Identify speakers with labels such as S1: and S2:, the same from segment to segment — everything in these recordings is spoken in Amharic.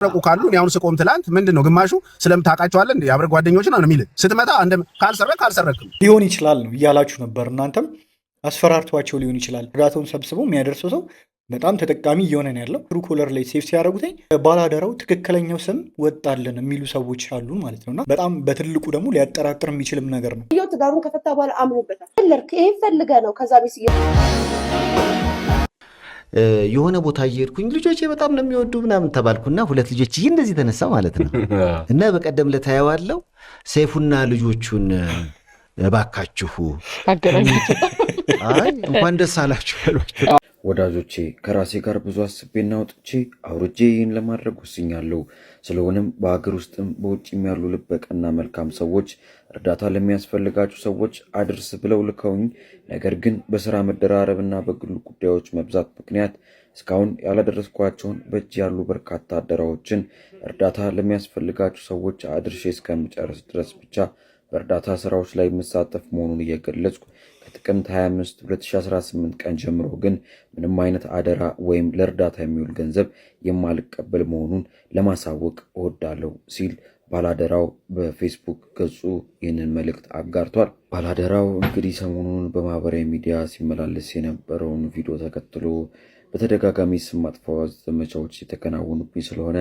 S1: ረቁ ካሉ ነው አሁን ስቆም ትላንት ምንድነው ግማሹ ስለምታቃቸዋለን እንዴ አብረ ጓደኞች ነው የሚል ስትመጣ አንደ ካልሰረክም
S2: ሊሆን ይችላል ነው እያላችሁ ነበር። እናንተም አስፈራርቷቸው ሊሆን ይችላል። እርዳታውን ሰብስበው የሚያደርሰው ሰው በጣም ተጠቃሚ እየሆነ ነው ያለው። ትሩ ኮለር ላይ ሴፍ ሲያደርጉትኝ ባላደራው ትክክለኛው ስም ወጣልን የሚሉ ሰዎች አሉ ማለት ነውና በጣም በትልቁ ደግሞ ሊያጠራጥር የሚችልም ነገር ነው።
S3: ይኸው ትዳሩን ከፈታ በኋላ አምሮበታል። ፈለርክ ይሄን ፈልገ ነው ከዛ ቤት
S4: የሆነ ቦታ እየሄድኩኝ ልጆቼ በጣም ነው የሚወዱ ምናምን ተባልኩና ሁለት ልጆች እንደዚህ ተነሳ ማለት ነው። እና በቀደም ለታየዋለው ሰይፉና ልጆቹን እባካችሁ አይ እንኳን ደስ አላችሁ ያሏቸው።
S5: ወዳጆቼ ከራሴ ጋር ብዙ አስቤና አውጥቼ አውርጄ ይህን ለማድረግ ወስኛለሁ። ስለሆነም በሀገር ውስጥም በውጭም ያሉ ልበቀና መልካም ሰዎች እርዳታ ለሚያስፈልጋቸው ሰዎች አድርስ ብለው ልከውኝ፣ ነገር ግን በስራ መደራረብና በግሉ ጉዳዮች መብዛት ምክንያት እስካሁን ያላደረስኳቸውን በእጅ ያሉ በርካታ አደራዎችን እርዳታ ለሚያስፈልጋቸው ሰዎች አድርሼ እስከምጨርስ ድረስ ብቻ በእርዳታ ስራዎች ላይ መሳተፍ መሆኑን እየገለጽኩ ከጥቅምት 25 2018 ቀን ጀምሮ ግን ምንም አይነት አደራ ወይም ለእርዳታ የሚውል ገንዘብ የማልቀበል መሆኑን ለማሳወቅ እወዳለሁ ሲል ባላደራው በፌስቡክ ገጹ ይህንን መልእክት አጋርቷል። ባላደራው እንግዲህ ሰሞኑን በማህበራዊ ሚዲያ ሲመላለስ የነበረውን ቪዲዮ ተከትሎ በተደጋጋሚ ስም ማጥፋት ዘመቻዎች የተከናወኑብኝ ስለሆነ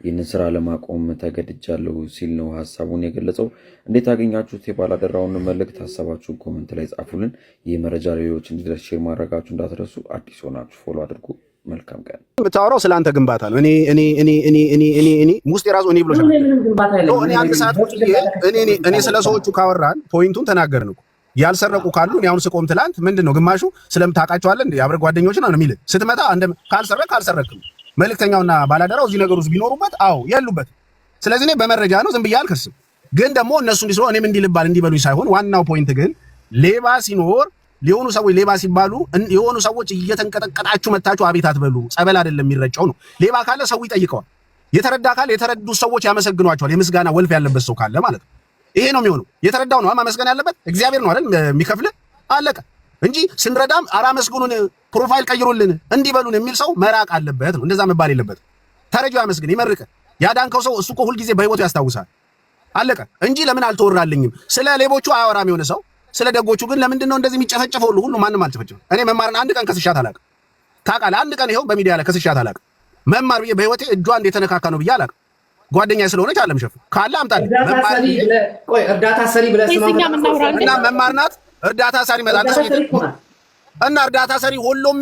S5: ይህንን ስራ ለማቆም ተገድጃለሁ ሲል ነው ሀሳቡን የገለጸው። እንዴት አገኛችሁት? የባላደራውን መልእክት ሀሳባችሁን ኮመንት ላይ ጻፉልን። ይህ መረጃ ሌሎች እንዲደርስ ሼር ማድረጋችሁ እንዳትረሱ። አዲስ ሆናችሁ ፎሎ አድርጉ። መልካም ቀን።
S1: የምታወራው ስለ አንተ ግንባታ ነው። እኔ ውስጥ የራሱ እኔ ብሎሻል። እኔ አንድ ሰዓት እኔ ስለ ሰዎቹ ካወራን ፖይንቱን ተናገርን እኮ። ያልሰረቁ ካሉ እኔ አሁን ስቆም ትላንት ምንድነው ግማሹ ስለምታቃቸዋለን እንዴ አብረ ጓደኞች ነው የሚል ስትመጣ አንደ ካልሰረክም መልእክተኛውና ባላደራው እዚህ ነገር ውስጥ ቢኖሩበት አዎ ያሉበት። ስለዚህ እኔ በመረጃ ነው ዝም ብዬ አልከስም። ግን ደግሞ እነሱ እንዲስሩ እኔም እንዲበሉኝ ሳይሆን ዋናው ፖይንት ግን ሌባ ሲኖር ሊሆኑ ሰዎች ሌባ ሲባሉ የሆኑ ሰዎች እየተንቀጠቀጣችሁ መታችሁ አቤት አትበሉ። ጸበል አይደለም የሚረጨው ነው። ሌባ ካለ ሰው ይጠይቀዋል። የተረዳ ካለ የተረዱ ሰዎች ያመሰግኗቸዋል። የምስጋና ወልፍ ያለበት ሰው ካለ ማለት ነው። ይሄ ነው የሚሆነው። የተረዳው ነው ማመስገን ያለበት። እግዚአብሔር ነው አይደል የሚከፍል አለቀ እንጂ ስንረዳም አራ መስግኑን ፕሮፋይል ቀይሩልን እንዲበሉን የሚል ሰው መራቅ አለበት ነው። እንደዛ መባል የለበት። ተረጂው ያመስግን ይመርቅ። ያዳንከው ሰው እሱ እኮ ሁል ጊዜ በህይወቱ ያስታውሳል። አለቀ እንጂ ለምን አልተወራልኝም? ስለ ሌቦቹ አያወራም የሆነ ሰው። ስለ ደጎቹ ግን ለምንድን ነው እንደዚህ የሚጨፈጨፈው? ሁሉ ማንም አልጨፈጨፈም። እኔ መማርን አንድ ቀን ከስሻት አላውቅም። ታውቃለህ? አንድ ቀን ይኸው በሚዲያ ላይ ከስሻት አላውቅም። መማር ብዬ በህይወቴ እጇ እንደ የተነካካ ነው ብዬ አላውቅም። ጓደኛዬ ስለሆነች አለም ሸፍ ካለ አምጣልኝ።
S6: እርዳታ ሰሪ ብለህ
S1: እና መማር ናት እርዳታ ሰሪ መጣለ እና እርዳታ ሰሪ ሁሉም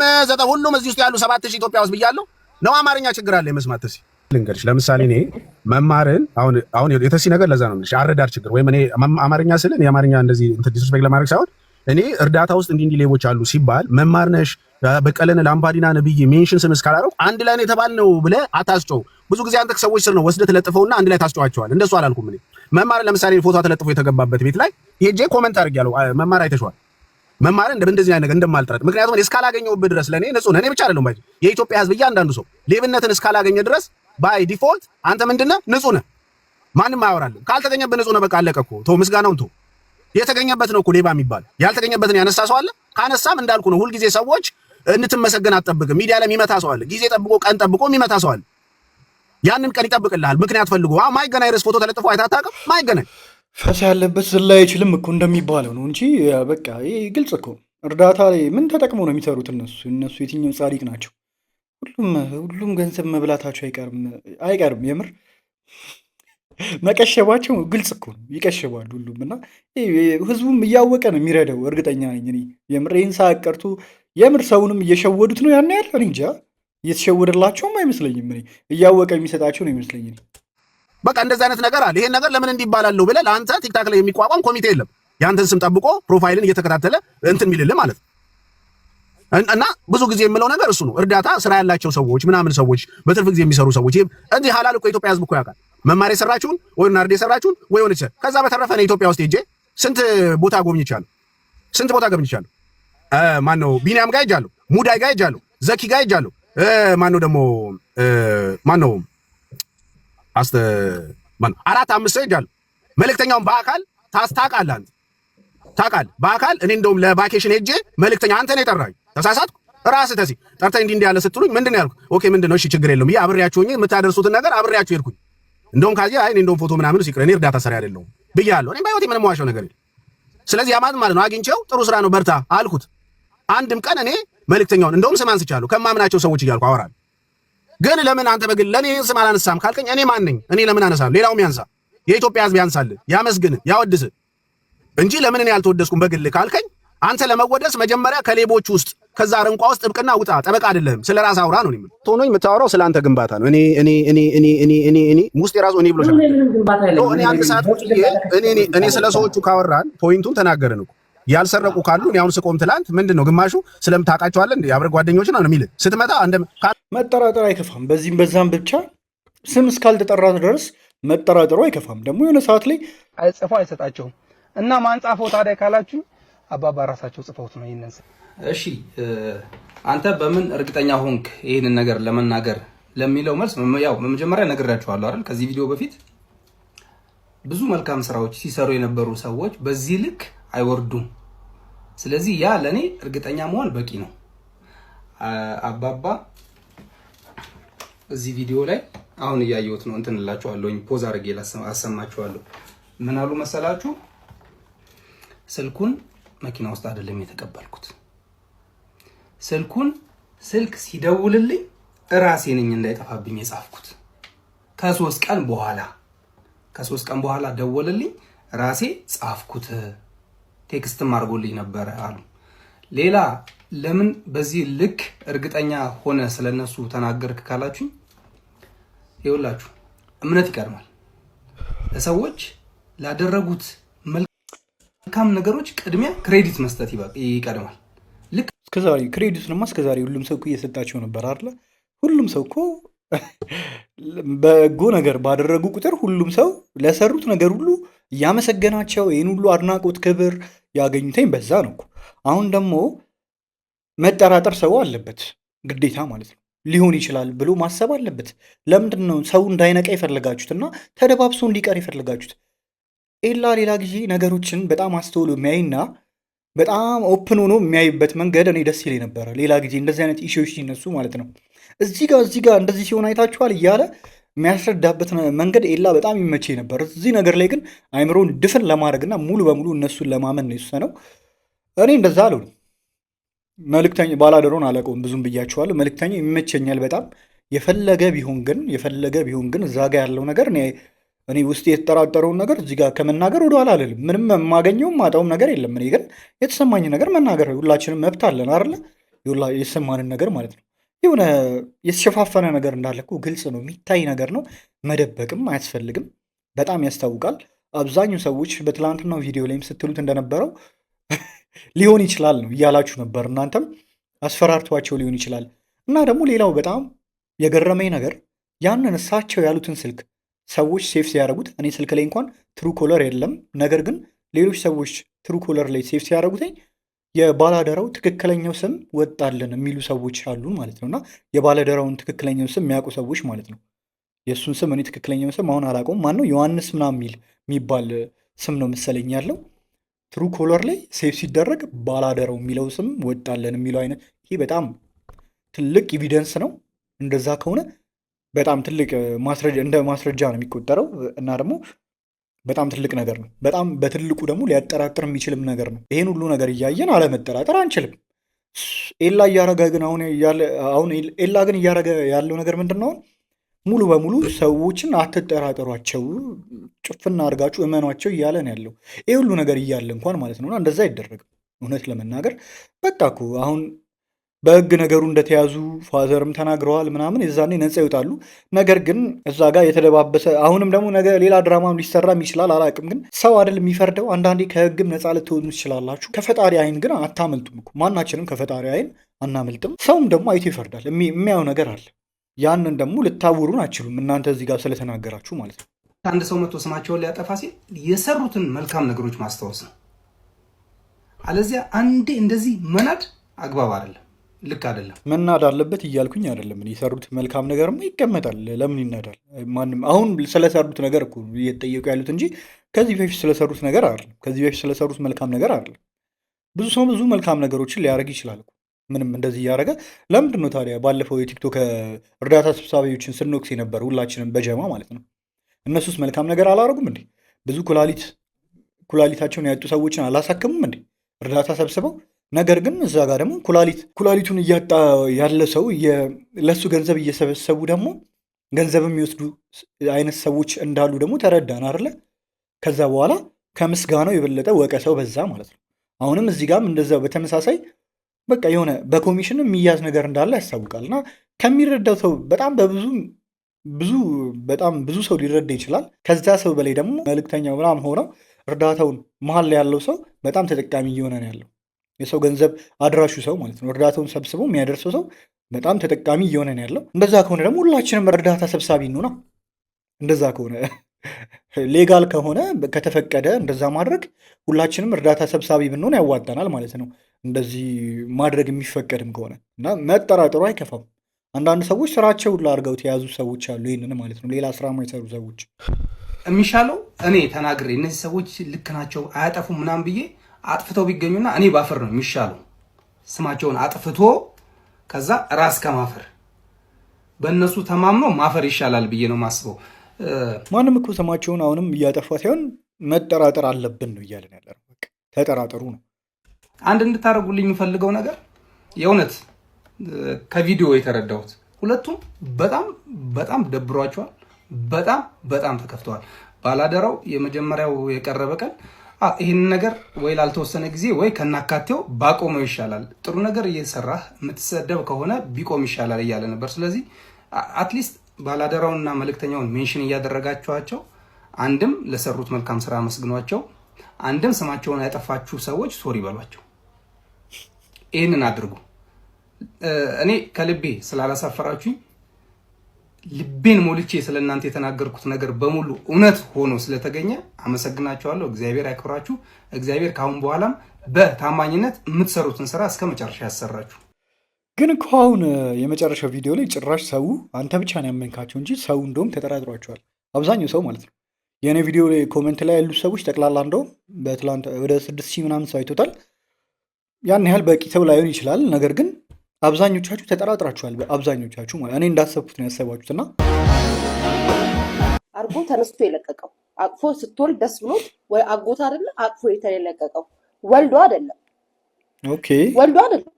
S1: እዚህ ውስጥ ያሉ 7000 ኢትዮጵያ ውስጥ ብያለሁ ነው። አማርኛ ችግር አለ የመስማት ተሲ ልንገርሽ። ለምሳሌ እኔ መማርን አሁን የተሲ ነገር ለዛ ነው አረዳር ችግር ወይም እኔ አማርኛ ስለ እኔ አማርኛ እንደዚህ ዲስሪስፔክት ለማድረግ ሳይሆን እኔ እርዳታ ውስጥ እንዲህ ሌቦች አሉ ሲባል መማር ነሽ በቀለነ ላምባዲና ነብይ ሜንሽን ስም እስካላረው አንድ ላይ ነው የተባልነው ብለህ አታስጨው። ብዙ ጊዜ አንተ ሰዎች ስር ነው ወስደህ ተለጥፈውና አንድ ላይ ታስጨዋቸዋል። እንደሱ አላልኩም እኔ። መማር ለምሳሌ ፎቶ ተለጥፎ የተገባበት ቤት ላይ ሄጄ ኮሜንት አድርጌያለሁ። መማር አይተሽዋል። መማር እንደዚህ አይነት ነገር እንደማልጠረጥ ምክንያቱም እኔ እስካላገኘሁበት ድረስ ለኔ ንጹህ ነኝ። እኔ ብቻ አይደለም ባይ የኢትዮጵያ ሕዝብ እያንዳንዱ ሰው ሌብነትን እስካላገኘ ድረስ ባይ ዲፎልት አንተ ምንድነህ ንጹህ ነህ። ማንም አያወራልም። ካልተገኘበት ንጹህ ነህ። በቃ አለቀ እኮ። ተው ምስጋናውን ተው። የተገኘበት ነው እኮ ሌባ የሚባል። ያልተገኘበትን ያነሳ ሰው አለ። ካነሳም እንዳልኩ ነው። ሁልጊዜ ሰዎች እንትመሰገን አትጠብቅም። ሚዲያ ላይ የሚመታ ሰው አለ። ጊዜ ጠብቆ ቀን ጠብቆ የሚመታ ሰው አለ። ያንን ቀን ይጠብቅልሃል። ምክንያት ፈልጎ ማይገናኝ ርዕስ ፎቶ ተለጥፎ አይታታቀም ማይገናኝ
S2: ፈሳ ያለበት ዝላ አይችልም እኮ እንደሚባለው ነው እንጂ በቃ ይሄ ግልጽ እኮ። እርዳታ ላይ ምን ተጠቅመው ነው የሚሰሩት እነሱ የትኛው ጻድቅ ናቸው? ሁሉም ገንዘብ መብላታቸው አይቀርም። የምር መቀሸባቸው ግልጽ እኮ ነው። ይቀሸባሉ ሁሉም እና ህዝቡም እያወቀ ነው የሚረዳው። እርግጠኛ ነኝ እኔ የምር ይህን ሳያቀርቱ የምር ሰውንም እየሸወዱት ነው። ያን ያህል እንጃ እየተሸወደላቸውም አይመስለኝም። እኔ እያወቀ የሚሰጣቸው ነው ይመስለኝ።
S1: በቃ እንደዚህ አይነት ነገር አለ። ይሄን ነገር ለምን እንዲባላለው ብለህ ለአንተ ቲክታክ ላይ የሚቋቋም ኮሚቴ የለም። ያንተን ስም ጠብቆ ፕሮፋይልን እየተከታተለ እንትን የሚልልህ ማለት ነው። እና ብዙ ጊዜ የምለው ነገር እሱ ነው። እርዳታ ስራ ያላቸው ሰዎች ምናምን ሰዎች በትርፍ ጊዜ የሚሰሩ ሰዎች እንጂ ሐላል እኮ ኢትዮጵያ ህዝብ እኮ ያውቃል። መማር የሰራችሁን ወይ ናርድ የሰራችሁን ወይ ሆነች። ከዛ በተረፈ ነው ኢትዮጵያ ውስጥ ሄጄ ስንት ቦታ ጎብኝቻለሁ። ማነው ቢኒያም ጋር ሄጃለሁ፣ ሙዳይ ጋር ሄጃለሁ፣ ዘኪ ጋር ሄጃለሁ። ማነው 4-5 ሰው ሄጃለሁ። መልእክተኛውን በአካል ታውቃለህ። በአካል እኔ እንደውም ለቫኬሽን ሄጄ መልእክተኛ አንተ ነው የጠራኸኝ። ተሳሳትኩ? ራስህ ተሲ ጠርተህ እንዲህ ያለ ስትሉኝ ምንድነው ያልኩት? ኦኬ ምንድነው? እሺ ችግር የለውም ብዬ አብሬያችሁ ሆኜ የምታደርሱትን ነገር አብሬያችሁ ሄድኩኝ። እንደውም ካዚ አይ እንደውም ፎቶ ምናምን ሲቀር እኔ እርዳታ ሰሪ አይደለሁም ብያለሁ። እኔ ባይወቴ ምንም ዋሻው ነገር የለም። ስለዚህ ያማት ማለት ነው አግኝቼው ጥሩ ስራ ነው በርታ አልኩት። አንድም ቀን እኔ መልእክተኛውን እንደውም ስም አንስቻለሁ ከማምናቸው ሰዎች እያልኩ አወራለሁ። ግን ለምን አንተ በግል ለኔ ስም አላነሳም ካልከኝ እኔ ማን ነኝ? እኔ ለምን አነሳለሁ? ሌላውም ያንሳ፣ የኢትዮጵያ ሕዝብ ያንሳል፣ ያመስግን፣ ያወድስ እንጂ ለምን እኔ ያልተወደስኩም በግል ካልከኝ አንተ ለመወደስ መጀመሪያ ከሌቦች ውስጥ ከዛ አረንቋ ውስጥ ጥብቅና ውጣ። ጠበቃ አይደለም፣ ስለ ራስ አውራ ነው የሚል ቶኖኝ የምታወራው ስለ አንተ ግንባታ ነው። እኔ ውስጥ የራሱ እኔ ብሎሻል። እኔ አንድ ሰዓት እኔ ስለ ሰዎቹ ካወራን ፖይንቱን ተናገርን እኮ ያልሰረቁ ካሉ እኔ አሁን ስቆም ትላንት ምንድን ነው ግማሹ ስለምታውቃቸዋለህ እንዴ አብረህ ጓደኞች ነው የሚል ስትመጣ
S2: መጠራጠር አይከፋም። በዚህም በዛም ብቻ ስም እስካልተጠራ ድረስ መጠራጠሩ አይከፋም። ደግሞ የሆነ ሰዓት ላይ
S7: ጽፈው አይሰጣቸውም እና ማን ጻፈው ታዲያ ካላችሁ አባባ ራሳቸው ጽፈውት ነው ይሄንን።
S6: እሺ አንተ በምን እርግጠኛ ሆንክ ይሄንን ነገር ለመናገር ለሚለው መልስ ያው መጀመሪያ ነግሬያችኋለሁ አይደል? ከዚህ ቪዲዮ በፊት ብዙ መልካም ስራዎች ሲሰሩ የነበሩ ሰዎች በዚህ ልክ አይወርዱም። ስለዚህ ያ ለኔ እርግጠኛ መሆን በቂ ነው። አባባ እዚህ ቪዲዮ ላይ አሁን እያየሁት ነው እንትን እላችኋለሁኝ ፖዝ አድርጌ አሰማችኋለሁ። ምን አሉ መሰላችሁ? ስልኩን መኪና ውስጥ አይደለም የተቀበልኩት። ስልክ ሲደውልልኝ ራሴ ነኝ እንዳይጠፋብኝ የጻፍኩት። ከሶስት ቀን በኋላ ደወልልኝ፣ ራሴ ጻፍኩት። ቴክስትም አድርጎልኝ ነበር አሉ። ሌላ ለምን በዚህ ልክ እርግጠኛ ሆነ ስለነሱ ተናገርክ ካላችሁኝ፣ ይኸውላችሁ እምነት ይቀድማል። ለሰዎች ላደረጉት መልካም ነገሮች ቅድሚያ ክሬዲት መስጠት ይቀድማል። ልክ
S2: እስከዛሬ ክሬዲቱንማ እስከዛሬ ሁሉም ሰው እኮ እየሰጣቸው ነበር አይደለ? ሁሉም ሰው እኮ በጎ ነገር ባደረጉ ቁጥር ሁሉም ሰው ለሰሩት ነገር ሁሉ እያመሰገናቸው ይህን ሁሉ አድናቆት፣ ክብር ያገኙትኝ በዛ ነው እኮ። አሁን ደግሞ መጠራጠር ሰው አለበት ግዴታ ማለት ነው። ሊሆን ይችላል ብሎ ማሰብ አለበት። ለምንድን ነው ሰው እንዳይነቃ የፈለጋችሁትና ተደባብሶ እንዲቀር የፈለጋችሁት? ኤላ ሌላ ጊዜ ነገሮችን በጣም አስተውሎ የሚያይና በጣም ኦፕን ሆኖ የሚያይበት መንገድ እኔ ደስ ይለኝ ነበረ። ሌላ ጊዜ እንደዚህ አይነት ኢሹዎች ሲነሱ ማለት ነው እዚህ ጋር እንደዚህ ሲሆን አይታችኋል እያለ የሚያስረዳበት መንገድ ኤላ በጣም ይመቼ ነበር። እዚህ ነገር ላይ ግን አይምሮን ድፍን ለማድረግና ሙሉ በሙሉ እነሱን ለማመን ነው የወሰነው። እኔ እንደዛ አለው። መልእክተኛ ባላደረውን አላውቀውም ብዙም ብያችኋለሁ። መልእክተኛ ይመቸኛል በጣም የፈለገ ቢሆን ግን እዛ ጋ ያለው ነገር እኔ ውስጥ የተጠራጠረውን ነገር እዚህ ጋር ከመናገር ወደኋላ አልልም። ምንም የማገኘውም ማጣውም ነገር የለም። እኔ ግን የተሰማኝ ነገር መናገር ሁላችንም መብት አለን አይደለ? የተሰማንን ነገር ማለት ነው። የሆነ የተሸፋፈነ ነገር እንዳለ እኮ ግልጽ ነው፣ የሚታይ ነገር ነው። መደበቅም አያስፈልግም። በጣም ያስታውቃል። አብዛኛው ሰዎች በትላንትናው ቪዲዮ ላይም ስትሉት እንደነበረው ሊሆን ይችላል ነው እያላችሁ ነበር። እናንተም አስፈራርቷቸው ሊሆን ይችላል። እና ደግሞ ሌላው በጣም የገረመኝ ነገር ያንን እሳቸው ያሉትን ስልክ ሰዎች ሴፍ ሲያደርጉት እኔ ስልክ ላይ እንኳን ትሩ ኮለር የለም። ነገር ግን ሌሎች ሰዎች ትሩ ኮለር ላይ ሴፍ ሲያደርጉትኝ የባላደራው ትክክለኛው ስም ወጣልን የሚሉ ሰዎች አሉ ማለት ነው። እና የባላደራውን ትክክለኛው ስም የሚያውቁ ሰዎች ማለት ነው። የእሱን ስም እኔ ትክክለኛው ስም አሁን አላውቀውም። ማን ነው? ዮሐንስ ምናምን የሚባል ስም ነው መሰለኝ ያለው። ትሩ ኮለር ላይ ሴፍ ሲደረግ ባላደራው የሚለው ስም ወጣልን የሚለው አይነት ይሄ በጣም ትልቅ ኤቪደንስ ነው። እንደዛ ከሆነ በጣም ትልቅ እንደ ማስረጃ ነው የሚቆጠረው እና ደግሞ በጣም ትልቅ ነገር ነው። በጣም በትልቁ ደግሞ ሊያጠራጥር የሚችልም ነገር ነው። ይሄን ሁሉ ነገር እያየን አለመጠራጠር አንችልም። ኤላ እያረገ ግን አሁን ኤላ ግን እያረገ ያለው ነገር ምንድን ነው? ሙሉ በሙሉ ሰዎችን አትጠራጠሯቸው፣ ጭፍና አድርጋችሁ እመኗቸው እያለ ነው ያለው። ይህ ሁሉ ነገር እያለ እንኳን ማለት ነውና እንደዛ አይደረግም። እውነት ለመናገር በቃ እኮ አሁን በህግ ነገሩ እንደተያዙ ፋዘርም ተናግረዋል ምናምን፣ የዛኔ ነፃ ይወጣሉ። ነገር ግን እዛ ጋር የተደባበሰ አሁንም ደግሞ ነገ ሌላ ድራማም ሊሰራም ይችላል፣ አላውቅም። ግን ሰው አይደል የሚፈርደው። አንዳንዴ ከህግም ነፃ ልትሆኑ ትችላላችሁ። ከፈጣሪ አይን ግን አታመልጡም እኮ። ማናችንም ከፈጣሪ አይን አናመልጥም። ሰውም ደግሞ አይቶ ይፈርዳል። የሚያየው ነገር አለ። ያንን ደግሞ ልታውሩን አችሉም እናንተ እዚህ ጋር ስለተናገራችሁ ማለት ነው።
S6: አንድ ሰው መጥቶ ስማቸውን ሊያጠፋ ሲል የሰሩትን መልካም ነገሮች ማስታወስ ነው። አለዚያ አንዴ እንደዚህ መናድ አግባብ አይደለም፣ ልክ አይደለም።
S2: መናድ አለበት እያልኩኝ አይደለም። የሰሩት መልካም ነገርማ ይቀመጣል። ለምን ይናዳል? ማንም አሁን ስለሰሩት ነገር እኮ እየተጠየቁ ያሉት እንጂ ከዚህ በፊት ስለሰሩት ነገር አይደለም። ከዚህ በፊት ስለሰሩት መልካም ነገር አይደለም። ብዙ ሰው ብዙ መልካም ነገሮችን ሊያደርግ ይችላል። ምንም እንደዚህ እያደረገ ለምንድን ነው ታዲያ ባለፈው የቲክቶክ እርዳታ ሰብሳቢዎችን ስንወቅስ የነበር ሁላችንም በጀማ ማለት ነው? እነሱስ መልካም ነገር አላደረጉም እንዴ? ብዙ ኩላሊታቸውን ያጡ ሰዎችን አላሳክሙም እንዴ እርዳታ ሰብስበው? ነገር ግን እዛ ጋር ደግሞ ኩላሊቱን እያጣ ያለ ሰው ለሱ ገንዘብ እየሰበሰቡ ደግሞ ገንዘብ የሚወስዱ አይነት ሰዎች እንዳሉ ደግሞ ተረዳን አይደለ? ከዛ በኋላ ከምስጋናው የበለጠ ወቀሰው በዛ ማለት ነው። አሁንም እዚህ ጋርም እንደዛው በተመሳሳይ በቃ የሆነ በኮሚሽን የሚያዝ ነገር እንዳለ ያስታውቃል። እና ከሚረዳው ሰው በጣም ብዙ ሰው ሊረዳ ይችላል። ከዛ ሰው በላይ ደግሞ መልእክተኛው ምናምን ሆነው እርዳታውን መሀል ላይ ያለው ሰው በጣም ተጠቃሚ እየሆነ ነው ያለው። የሰው ገንዘብ አድራሹ ሰው ማለት ነው። እርዳታውን ሰብስቦ የሚያደርሰው ሰው በጣም ተጠቃሚ እየሆነ ነው ያለው። እንደዛ ከሆነ ደግሞ ሁላችንም እርዳታ ሰብሳቢ ነው። እንደዛ ከሆነ ሌጋል ከሆነ ከተፈቀደ እንደዛ ማድረግ ሁላችንም እርዳታ ሰብሳቢ ብንሆን ያዋጣናል ማለት ነው። እንደዚህ ማድረግ የሚፈቀድም ከሆነ እና መጠራጠሩ አይከፋም። አንዳንድ ሰዎች ስራቸውን ላድርገው የያዙ ሰዎች አሉ። ይህንን ማለት ነው ሌላ ስራ ማይሰሩ ሰዎች
S6: የሚሻለው እኔ ተናግሬ እነዚህ ሰዎች ልክ ናቸው አያጠፉም ምናምን ብዬ አጥፍተው ቢገኙና እኔ ባፈር ነው የሚሻለው። ስማቸውን አጥፍቶ ከዛ ራስ ከማፈር በእነሱ ተማምኖ ማፈር ይሻላል ብዬ ነው ማስበው።
S2: ማንም እኮ ስማቸውን አሁንም እያጠፋ ሳይሆን መጠራጠር አለብን ነው እያለን ያለ ነው። ተጠራጠሩ ነው።
S6: አንድ እንድታደርጉልኝ የምፈልገው ነገር የእውነት ከቪዲዮ የተረዳሁት ሁለቱም በጣም ደብሯቸዋል። በጣም ተከፍተዋል። ባላደራው የመጀመሪያው የቀረበ ቀን ይህን ነገር ወይ ላልተወሰነ ጊዜ ወይ ከናካቴው ባቆመው ይሻላል፣ ጥሩ ነገር እየሰራህ የምትሰደብ ከሆነ ቢቆም ይሻላል እያለ ነበር። ስለዚህ አትሊስት ባላደራውንና መልእክተኛውን ሜንሽን እያደረጋችኋቸው አንድም ለሰሩት መልካም ስራ አመስግኗቸው፣ አንድም ስማቸውን ያጠፋችሁ ሰዎች ሶሪ በሏቸው። ይህንን አድርጉ። እኔ ከልቤ ስላላሳፈራችሁኝ ልቤን ሞልቼ ስለእናንተ የተናገርኩት ነገር በሙሉ እውነት ሆኖ ስለተገኘ አመሰግናችኋለሁ። እግዚአብሔር ያክብራችሁ። እግዚአብሔር ካሁን በኋላም በታማኝነት የምትሰሩትን ስራ እስከ መጨረሻ ያሰራችሁ።
S2: ግን እኮ አሁን የመጨረሻው ቪዲዮ ላይ ጭራሽ ሰው አንተ ብቻ ነው ያመንካቸው እንጂ ሰው እንደውም ተጠራጥሯቸዋል። አብዛኛው ሰው ማለት ነው። የእኔ ቪዲዮ ላይ ኮሜንት ላይ ያሉ ሰዎች ጠቅላላ እንደውም በትላንት ወደ 6000 ምናምን ሰው አይቶታል። ያን ያህል በቂ ሰው ላይሆን ይችላል። ነገር ግን አብዛኞቻችሁ ተጠራጥራችኋል። አብዛኞቻችሁ ማለት እኔ እንዳሰብኩት ነው ያሰባችሁት። እና
S3: አርጎ ተነስቶ የለቀቀው አቅፎ ስትወልድ ደስ ብሎት ወይ አጎት አይደለ አቅፎ የተለቀቀው ወልዶ አይደለም።
S2: ኦኬ
S3: ወልዶ አይደለም።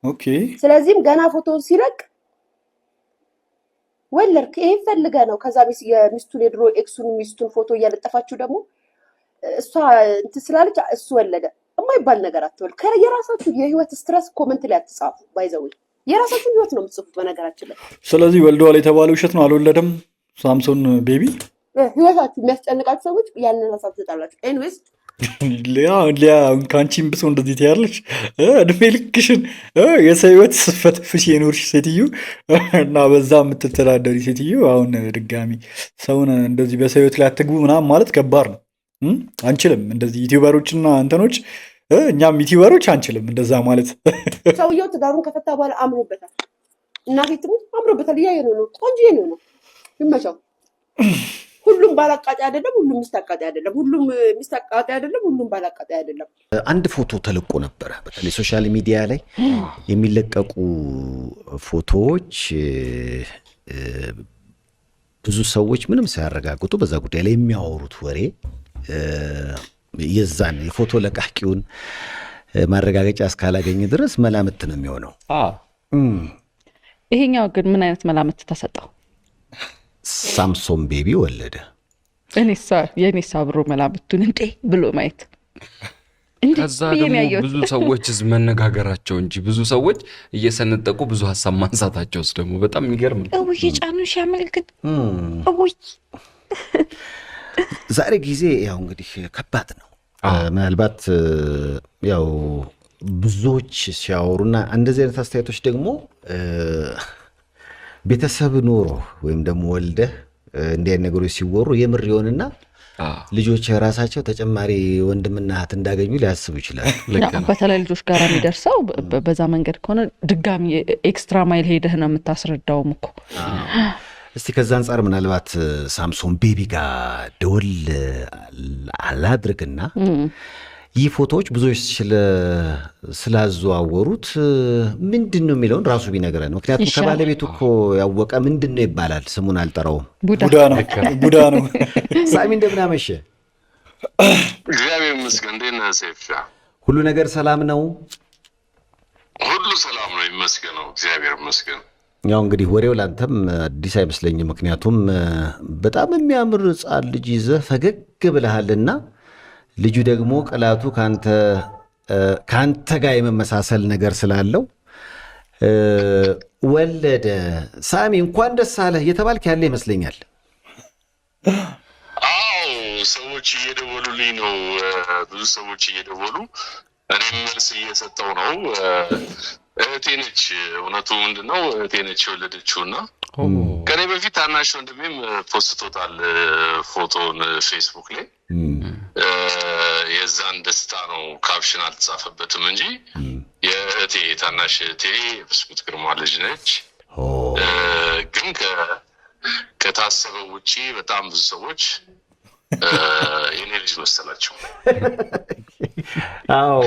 S2: ኦኬ።
S3: ስለዚህም ገና ፎቶውን ሲለቅ ወለድክ ይሄን ፈልገ ነው። ከዛ የሚስቱን የድሮ ኤክሱን ሚስቱን ፎቶ እያለጠፋችሁ ደግሞ እሷ እንትን ስላለች እሱ ወለደ የማይባል ነገር አትበል። የራሳችሁ የህይወት ስትረስ ኮመንት ላይ አትጻፉ። ባይዘው የራሳችሁ ህይወት ነው የምትጽፉት በነገራችን ላይ።
S2: ስለዚህ ወልደዋል የተባለው ውሸት ነው። አልወለደም ሳምሶን ቤቢ።
S3: ህይወታችሁ የሚያስጨንቃችሁ ሰዎች ያንን ሀሳብ ትጣላችሁ። ኤኒዌይስ
S2: ሊያ ከአንቺም ብሶ እንደዚህ ትያለች። እድሜ ልክሽን የሰው ህይወት ስትፈትፍሽ የኖርሽ ሴትዮ እና በዛ የምትተዳደሪ ሴትዮ አሁን ድጋሚ ሰውን እንደዚህ በሰው ህይወት ላይ አትግቡ ምናምን ማለት ከባድ ነው። አንችልም እንደዚህ ዩቲዩበሮችና እንትኖች እኛም ዩቲዩበሮች አንችልም እንደዛ ማለት።
S3: ሰውየው ትዳሩን ከፈታ በኋላ አምሮበታል። እናቴ ትሙት አምሮበታል። እያየነው ነው። ቆንጆ ነው። ይመቻው። ሁሉም ባላቃጤ አይደለም፣ ሁሉም ሚስታቃጤ አይደለም፣ ሁሉም ሚስታቃጤ አይደለም፣ ሁሉም ባላቃጤ አይደለም።
S4: አንድ ፎቶ ተለቆ ነበረ። በተለይ ሶሻል ሚዲያ ላይ የሚለቀቁ ፎቶዎች ብዙ ሰዎች ምንም ሳያረጋግጡ በዛ ጉዳይ ላይ የሚያወሩት ወሬ የዛን የፎቶ ለቃቂውን ማረጋገጫ እስካላገኘ ድረስ መላምት ነው የሚሆነው።
S8: ይሄኛው ግን ምን አይነት መላምት ተሰጠው?
S4: ሳምሶን ቤቢ ወለደ።
S8: የኔሳ ብሮ መላምቱን እንዴ ብሎ ማየት
S9: ከዛ ደግሞ ብዙ ሰዎች መነጋገራቸው እንጂ ብዙ ሰዎች እየሰነጠቁ ብዙ ሀሳብ ማንሳታቸውስ ደግሞ በጣም የሚገርም ነው።
S8: እውይ ጫኑ ሲያመልክት እውይ
S4: ዛሬ ጊዜ ያው እንግዲህ ከባድ ነው። ምናልባት ያው ብዙዎች ሲያወሩና እንደዚህ አይነት አስተያየቶች ደግሞ ቤተሰብ ኖሮ ወይም ደግሞ ወልደህ እንዲህ አይነት ነገሮች ሲወሩ የምር ይሆንና ልጆች ራሳቸው ተጨማሪ ወንድምና እህት እንዳገኙ ሊያስቡ ይችላል።
S8: በተለይ ልጆች ጋር የሚደርሰው በዛ መንገድ ከሆነ ድጋሚ ኤክስትራ ማይል ሄደህ ነው የምታስረዳውም እኮ።
S4: እስቲ ከዛ አንጻር ምናልባት ሳምሶን ቤቢ ጋር ደወል አላድርግና ይህ ፎቶዎች ብዙዎች ስላዘዋወሩት ምንድን ነው የሚለውን ራሱ ቢነግረን። ምክንያቱም ከባለቤቱ እኮ ያወቀ ምንድን ነው ይባላል። ስሙን አልጠራውም።
S2: ቡዳ ነው።
S4: ሳሚ እንደምን አመሸ?
S10: እግዚአብሔር ይመስገን። እንዴት ነህ ሴፍ?
S4: ሁሉ ነገር ሰላም ነው?
S10: ሁሉ ሰላም ነው ይመስገነው፣ እግዚአብሔር ይመስገን።
S4: ያው እንግዲህ ወሬው ላንተም አዲስ አይመስለኝም። ምክንያቱም በጣም የሚያምር ሕፃን ልጅ ይዘህ ፈገግ ብለሃልና ልጁ ደግሞ ቅላቱ ከአንተ ጋር የመመሳሰል ነገር ስላለው ወለደ። ሳሚ እንኳን ደስ አለህ እየተባልክ ያለ ይመስለኛል።
S10: አዎ ሰዎች እየደወሉልኝ ነው፣ ብዙ ሰዎች እየደወሉ እኔም መልስ እየሰጠው ነው። እህቴ ነች፣ እውነቱ ምንድነው እህቴ ነች የወለደችው እና ከኔ በፊት ታናሽ ወንድሜም ፖስቶታል ፎቶን ፌስቡክ ላይ። የዛን ደስታ ነው፣ ካፕሽን አልተጻፈበትም እንጂ የእህቴ ታናሽ እህቴ ብስኩት ግርማ ልጅ ነች። ግን ከታሰበው ውጪ በጣም ብዙ ሰዎች የኔ ልጅ መሰላቸው።
S4: አዎ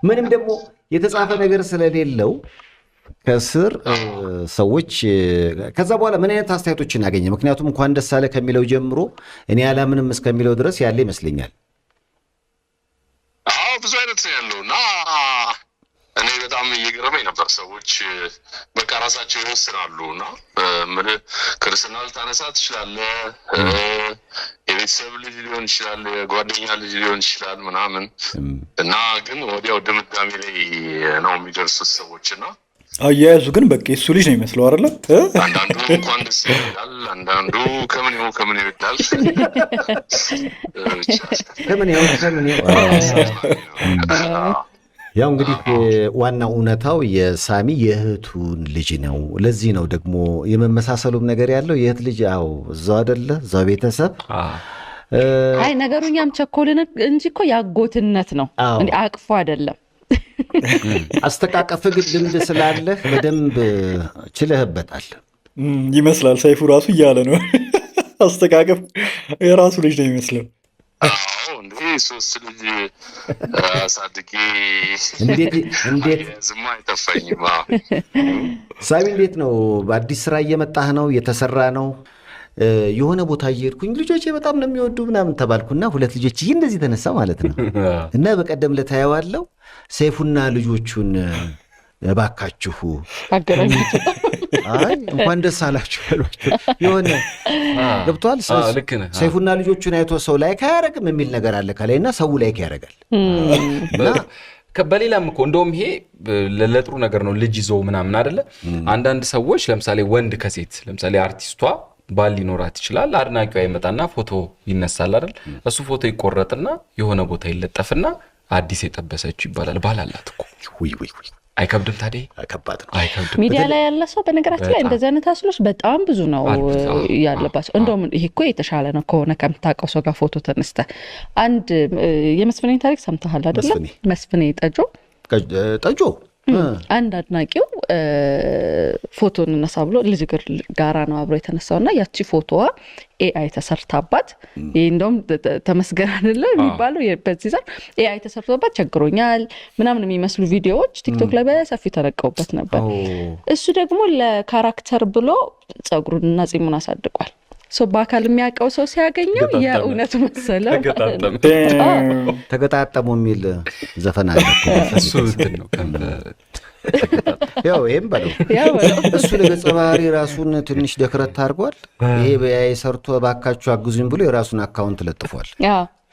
S4: ምንም ደግሞ የተጻፈ ነገር ስለሌለው ከስር ሰዎች ከዛ በኋላ ምን አይነት አስተያየቶችን ያገኘ? ምክንያቱም እንኳን ደስ አለ ከሚለው ጀምሮ እኔ አላምንም እስከሚለው ድረስ ያለ ይመስለኛል።
S10: አዎ ብዙ አይነት ነው ያለው እና እኔ በጣም እየገረመኝ ነበር። ሰዎች በቃ ራሳቸው ይወስናሉ እና ምን ክርስትና ልታነሳ ትችላለህ፣ የቤተሰብ ልጅ ሊሆን ይችላል፣ የጓደኛ ልጅ ሊሆን ይችላል ምናምን እና ግን ወዲያው ድምዳሜ ላይ ነው የሚደርሱት ሰዎች እና
S2: አያያዙ ግን በቃ የሱ ልጅ ነው ይመስለው አይደለ?
S10: አንዳንዱ እንኳን ደስ ይላል፣ አንዳንዱ ከምን ይወዳል።
S4: ያው እንግዲህ ዋናው እውነታው የሳሚ የእህቱን ልጅ ነው። ለዚህ ነው ደግሞ የመመሳሰሉም ነገር ያለው የእህት ልጅ ያው እዛው አይደለ እዛው ቤተሰብ።
S8: አይ ነገሩ እኛም ቸኮልን እንጂ እኮ ያጎትነት ነው እንዴ አቅፎ አይደለም።
S4: አስተቃቀፍ ግን ልምድ ስላለህ በደንብ ችለህበታል
S2: ይመስላል። ሰይፉ ራሱ እያለ ነው አስተቃቀፍ የራሱ ልጅ ነው ይመስለው።
S10: እንዴ 3 ልጅ አሳድጌ
S4: እንዴት
S10: ዝማ አይተፋኝም።
S4: ሳሚ እንዴት ነው? በአዲስ ስራ እየመጣህ ነው? እየተሰራ ነው? የሆነ ቦታ እየሄድኩኝ ልጆቼ በጣም ነው የሚወዱ ምናምን ተባልኩና 2 ልጆች እንደዚህ ተነሳ ማለት ነው። እና በቀደም ለታየዋለው ሰይፉና ልጆቹን እባካችሁ
S8: አገናኙት።
S4: አይ እንኳን ደስ አላችሁ ያሏቸው የሆነ ገብቷል። ሰይፉና ልጆቹን አይቶ ሰው ላይክ አያረግም የሚል ነገር አለ ከላይና ሰው ላይክ ያረጋል። እና
S9: በሌላም እኮ እንደውም ይሄ ለጥሩ ነገር ነው ልጅ ይዘው ምናምን አይደለ። አንዳንድ ሰዎች ለምሳሌ ወንድ ከሴት ለምሳሌ አርቲስቷ ባል ሊኖራት ይችላል። አድናቂዋ ይመጣና ፎቶ ይነሳል አይደል? እሱ ፎቶ ይቆረጥና የሆነ ቦታ ይለጠፍና አዲስ የጠበሰችው ይባላል። ባል አላት እኮ ወይ አይከብድም? ታዲያ
S4: ከባድ ነው።
S9: አይከብድም?
S8: ሚዲያ ላይ ያለ ሰው በነገራችን ላይ እንደዚህ አይነት አስሎች በጣም ብዙ ነው ያለባቸው። እንደውም ይሄ እኮ የተሻለ ነው ከሆነ ከምታውቀው ሰው ጋር ፎቶ ተነስተ። አንድ የመስፍኔ ታሪክ ሰምተሃል አይደለ? መስፍኔ ጠጆ አንድ አድናቂው ፎቶ እንነሳ ብሎ ልጅ ጋራ ነው አብሮ የተነሳውና ያቺ ፎቶዋ ኤአይ ተሰርታባት ይሄ እንደውም ተመስገን አይደለ የሚባለው በዚህ ዛሬ ኤአይ ተሰርቶባት ቸግሮኛል ምናምን የሚመስሉ ቪዲዮዎች ቲክቶክ ላይ በሰፊው ተለቀውበት ነበር። እሱ ደግሞ ለካራክተር ብሎ ጸጉሩንና ጺሙን አሳድቋል። በአካል የሚያውቀው ሰው ሲያገኘው የእውነት መሰለው።
S4: ተገጣጠሙ የሚል ዘፈን አለ እሱ ነው። ያው ይሄም በለው እሱ ለገጸ ባህሪ ራሱን ትንሽ ደክረት አድርጓል። ይሄ በያይ ሰርቶ ባካችሁ አግዙኝ ብሎ የራሱን አካውንት ለጥፏል።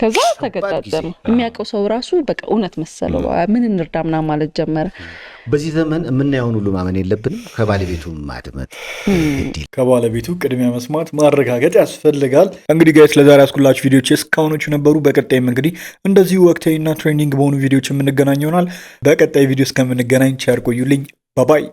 S8: ከዛ ተገጣጠሙ። የሚያውቀው ሰው ራሱ በቃ እውነት መሰለው። ምን እንርዳ ምናምን ማለት ጀመረ።
S4: በዚህ ዘመን የምናየውን ሁሉ ማመን የለብንም። ከባለቤቱ ማድመጥ፣
S2: ከባለቤቱ ቅድሚያ መስማት፣ ማረጋገጥ ያስፈልጋል። እንግዲህ ጋይስ ለዛሬ ያስኩላችሁ ቪዲዮዎች እስካሁኖቹ ነበሩ። በቀጣይም እንግዲህ እንደዚሁ ወቅታዊና ትሬንዲንግ በሆኑ ቪዲዮዎች የምንገናኝ ይሆናል። በቀጣይ ቪዲዮ እስከምንገናኝ ቸር ቆዩልኝ። ባባይ